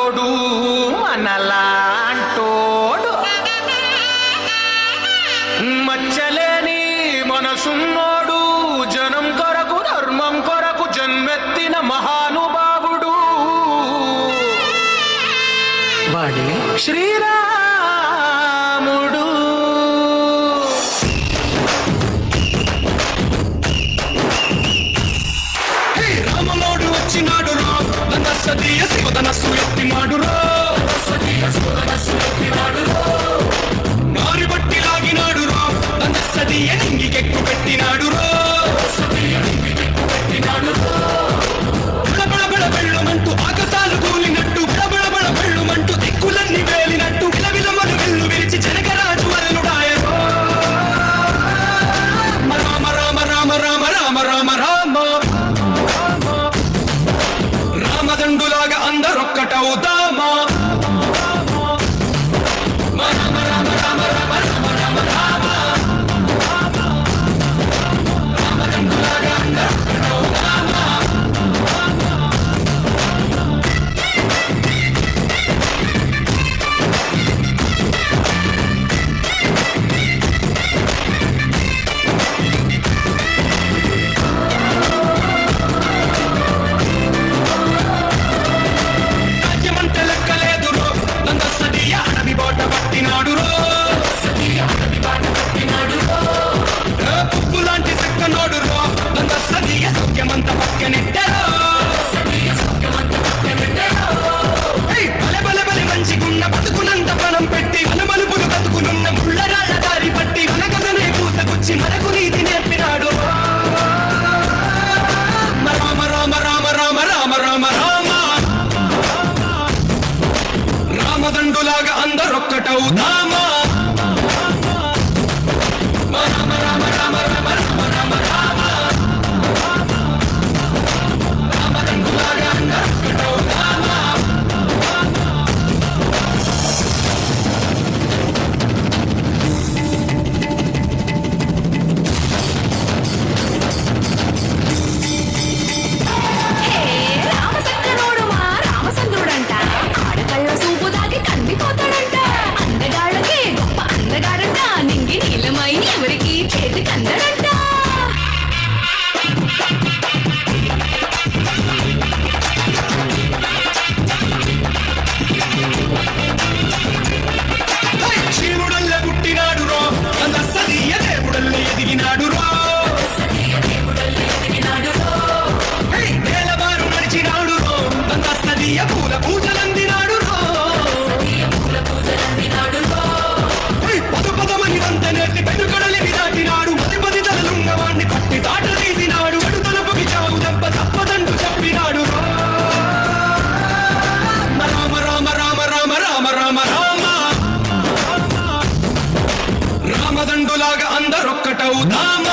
మనోడు మనలాంటోడు మచ్చలేని మనసున్నోడు జనం కొరకు ధర్మం కొరకు జన్మెత్తిన మహానుభావుడు వాడే శ్రీరాముడు. రామలోడు వచ్చినాడు రా ధనస్సదీయ శివధనస్సు ఎత్తినాడు రా నారి బట్టి లాగినాడు రా ధనస్సదీయ నింగికెక్కు పెట్టినాడు రా బళబళబళ బెళ్ళుమంటూ ఆకాశాలు కూలినట్టు బళబళబళ బెళ్ళుమంటూ దిక్కులన్నీ వేలినట్టు విలవిలమలు వెల్లు విరిచి జనకరాజు వరలుడాయరో రామ రామ రామ రామ రామ రామ రామ రామదండులాగా అందరొక్కటవుదామా రామ రామ రామ రామ రామ రామ రామ రామదండులాగా అందరొక్కటవుదామా. రాజ్యమంటే లెక్కలేదు రో నందసదీయ అడవి బాట పట్టినాడు రో పువ్వు లాంటి చక్కనోడు రో నందసదీయ సౌఖ్యమంత పక్కనెట్టారో బలె బలె బలె మంచిగున్న బతుకునంత పణం పెట్టి మలుపులు బతుకులున్న ముళ్ళరాళ్ళ దారి పట్టి మనకదనే పూసగుచ్చి మనకు నీతి నేర్పినాడు రామ రామ రామ రామ రామ రామ రామ రామదండులాగా అందరొక్కటవుదామా రామ రామ రామ రామ రామ రామ రామ రామదండులాగా అందరొక్కటవుదామా. రామచంద్రుడు మా రామచంద్రుడంట ఆడకళ్ళ సూపు దాగి కందిపోతాడంట అందగాళ్ళకి గొప్ప అందగాడంట నింగి నీలమై ఎవరికి చేతి కందడంట. శివుడల్లే పుట్టినాడు రో నందసదీయ దేవుడల్లే ఎదిగినాడు రో నేలబారు నడిచినాడు రో నందసదీయ పూల పూజలందినాడు రో పదు పదమని వంతనేసి పెనుకడలిని దాటినాడు పది పది తలలున్నవాణ్ణి పట్టి దాట తీసినాడు అడు తలపుకి చావు దెబ్బ తప్పదంటూ చెప్పినాడు రో రామ రామ రామ రామ రామ రామ రామ రామదండులాగా అందరొక్కటవుదామా